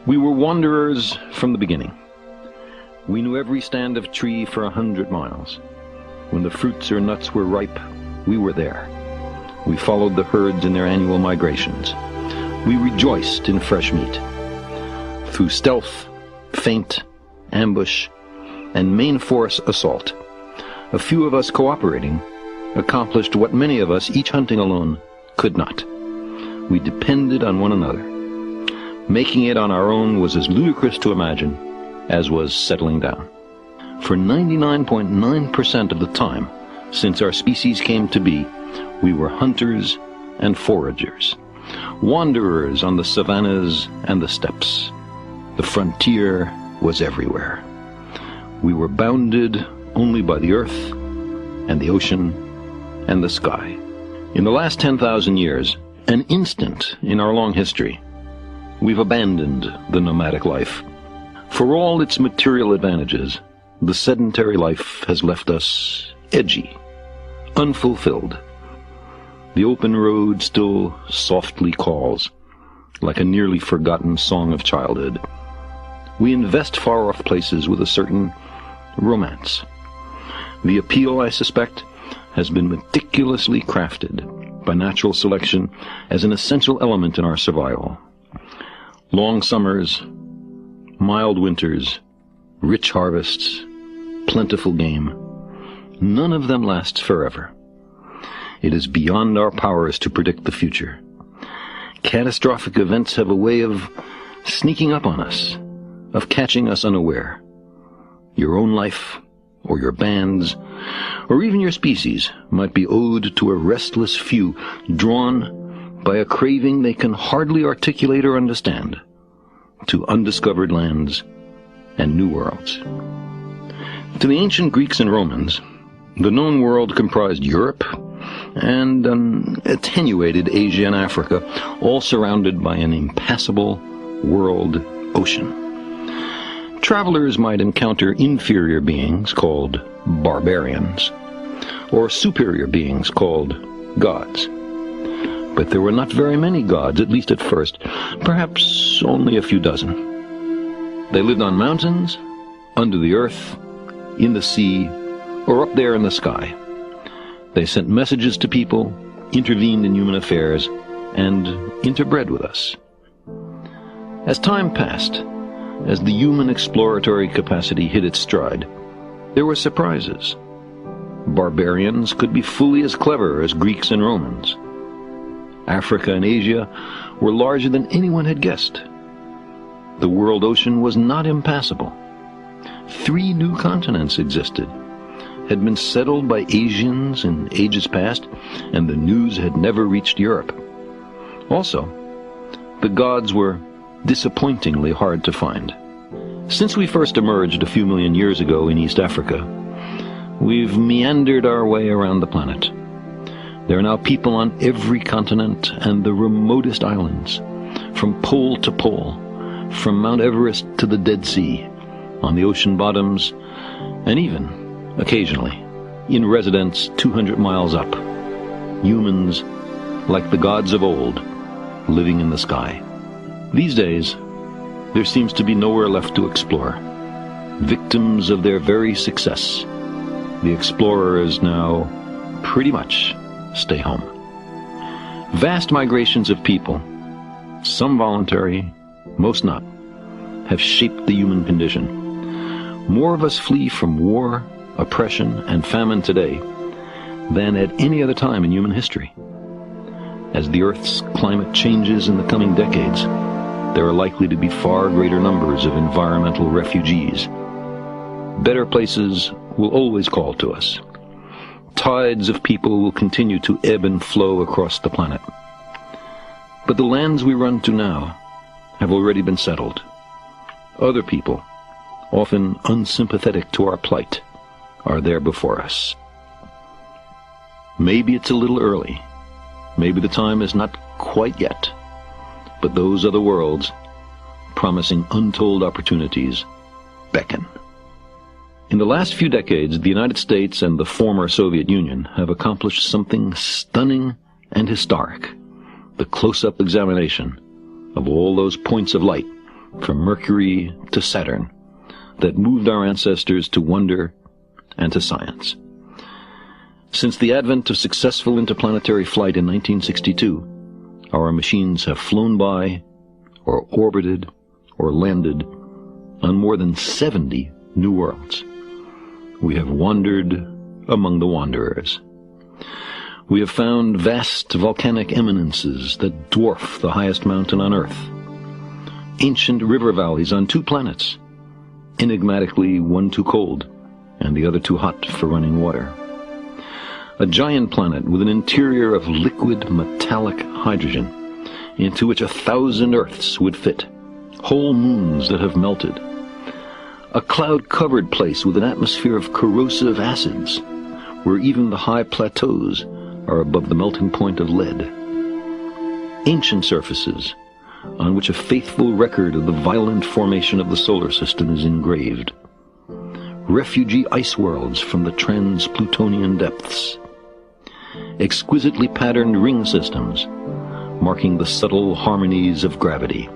We were wanderers from the beginning. We knew every stand of tree for 100 miles. When the fruits or nuts were ripe, we were there. We followed the herds in their annual migrations. We rejoiced in fresh meat. Through stealth, feint, ambush, and main force assault, a few of us cooperating accomplished what many of us, each hunting alone, could not. We depended on one another. Making it on our own was as ludicrous to imagine as was settling down. For 99.9% of the time since our species came to be, we were hunters and foragers, wanderers on the savannas and the steppes. The frontier was everywhere. We were bounded only by the earth and the ocean and the sky. In the last 10,000 years, an instant in our long history, we've abandoned the nomadic life. For all its material advantages, the sedentary life has left us edgy, unfulfilled. The open road still softly calls, like a nearly forgotten song of childhood. We invest far-off places with a certain romance. The appeal, I suspect, has been meticulously crafted by natural selection as an essential element in our survival. Long summers, mild winters, rich harvests, plentiful game, none of them lasts forever. It is beyond our powers to predict the future. Catastrophic events have a way of sneaking up on us, of catching us unaware. Your own life, or your band's, or even your species might be owed to a restless few drawn by a craving they can hardly articulate or understand, to undiscovered lands and new worlds. To the ancient Greeks and Romans, the known world comprised Europe and an attenuated Asia and Africa, all surrounded by an impassable world ocean. Travelers might encounter inferior beings called barbarians, or superior beings called gods. But there were not very many gods, at least at first, perhaps only a few dozen. They lived on mountains, under the earth, in the sea, or up there in the sky. They sent messages to people, intervened in human affairs, and interbred with us. As time passed, as the human exploratory capacity hit its stride, there were surprises. Barbarians could be fully as clever as Greeks and Romans. Africa and Asia were larger than anyone had guessed. The world ocean was not impassable. 3 new continents existed, had been settled by Asians in ages past, and the news had never reached Europe. Also, the gods were disappointingly hard to find. Since we first emerged a few million years ago in East Africa, we've meandered our way around the planet. There are now people on every continent and the remotest islands, from pole to pole, from Mount Everest to the Dead Sea, on the ocean bottoms, and even, occasionally, in residence 200 miles up. Humans, like the gods of old, living in the sky. These days, there seems to be nowhere left to explore. Victims of their very success, the explorers now pretty much stay home. Vast migrations of people, some voluntary, most not, have shaped the human condition. More of us flee from war, oppression, and famine today than at any other time in human history. As the Earth's climate changes in the coming decades, there are likely to be far greater numbers of environmental refugees. Better places will always call to us. Tides of people will continue to ebb and flow across the planet. But the lands we run to now have already been settled. Other people, often unsympathetic to our plight, are there before us. Maybe it's a little early. Maybe the time is not quite yet. But those other worlds, promising untold opportunities, beckon. In the last few decades, the United States and the former Soviet Union have accomplished something stunning and historic: the close-up examination of all those points of light from Mercury to Saturn, that moved our ancestors to wonder and to science. Since the advent of successful interplanetary flight in 1962, our machines have flown by, or orbited, or landed on more than 70 new worlds. We have wandered among the wanderers. We have found vast volcanic eminences that dwarf the highest mountain on Earth, ancient river valleys on 2 planets, enigmatically one too cold and the other too hot for running water, a giant planet with an interior of liquid metallic hydrogen into which 1,000 Earths would fit, whole moons that have melted, a cloud-covered place with an atmosphere of corrosive acids, where even the high plateaus are above the melting point of lead, ancient surfaces on which a faithful record of the violent formation of the solar system is engraved, refugee ice worlds from the trans-Plutonian depths, exquisitely patterned ring systems marking the subtle harmonies of gravity,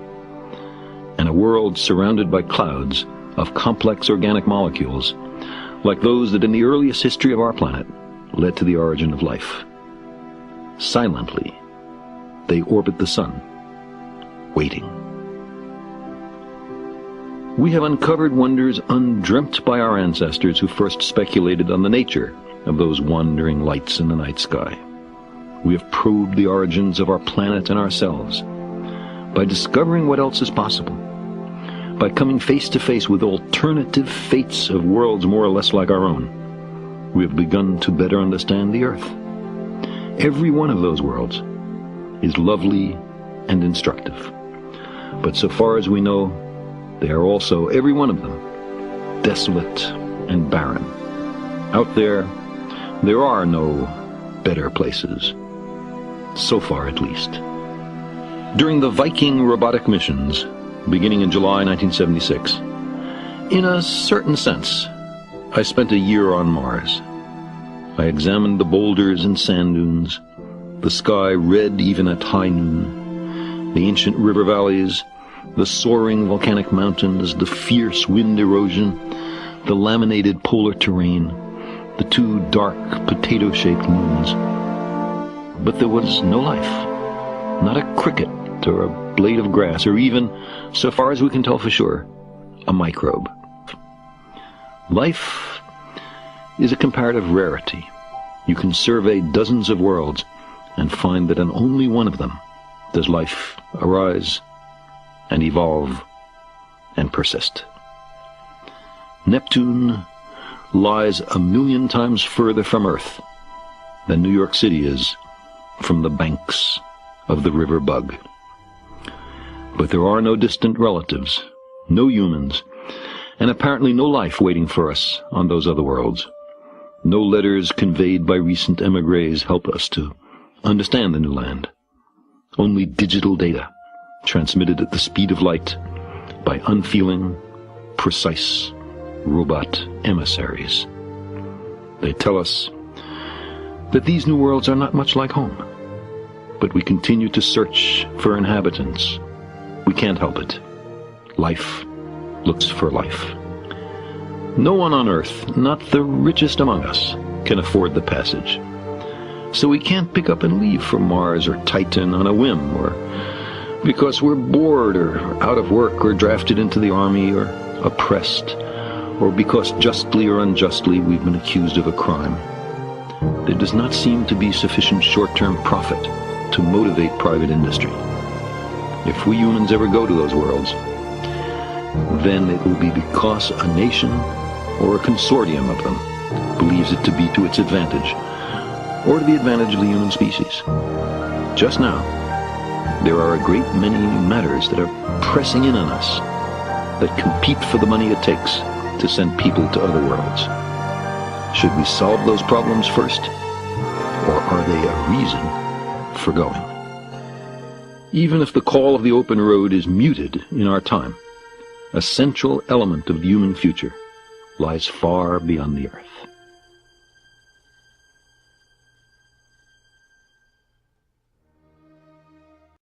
and a world surrounded by clouds of complex organic molecules like those that in the earliest history of our planet led to the origin of life. Silently, they orbit the sun, waiting. We have uncovered wonders undreamt by our ancestors who first speculated on the nature of those wandering lights in the night sky. We have probed the origins of our planet and ourselves by discovering what else is possible, by coming face to face with alternative fates of worlds more or less like our own. We have begun to better understand the Earth. Every one of those worlds is lovely and instructive, but so far as we know, they are also, every one of them, desolate and barren. Out there are no better places, so far at least. During the Viking robotic missions, beginning in July 1976, in a certain sense, I spent a year on Mars. I examined the boulders and sand dunes, the sky red even at high noon, the ancient river valleys, the soaring volcanic mountains, the fierce wind erosion, the laminated polar terrain, the 2 dark potato-shaped moons. But there was no life, not a cricket or a blade of grass, or even, so far as we can tell for sure, a microbe. Life is a comparative rarity. You can survey dozens of worlds and find that in only one of them does life arise and evolve and persist. Neptune lies 1,000,000 times further from Earth than New York City is from the banks of the river Bug. But there are no distant relatives, no humans, and apparently no life waiting for us on those other worlds. No letters conveyed by recent emigres help us to understand the new land. Only digital data transmitted at the speed of light by unfeeling, precise robot emissaries. They tell us that these new worlds are not much like home, but we continue to search for inhabitants. We can't help it. Life looks for life. No one on Earth, not the richest among us, can afford the passage. So we can't pick up and leave for Mars or Titan on a whim, or because we're bored or out of work or drafted into the army or oppressed, or because justly or unjustly we've been accused of a crime. There does not seem to be sufficient short-term profit to motivate private industry. If we humans ever go to those worlds, then it will be because a nation or a consortium of them believes it to be to its advantage, or to the advantage of the human species. Just now, there are a great many matters that are pressing in on us that compete for the money it takes to send people to other worlds. Should we solve those problems first, or are they a reason for going? Even if the call of the open road is muted in our time, a central element of the human future lies far beyond the Earth.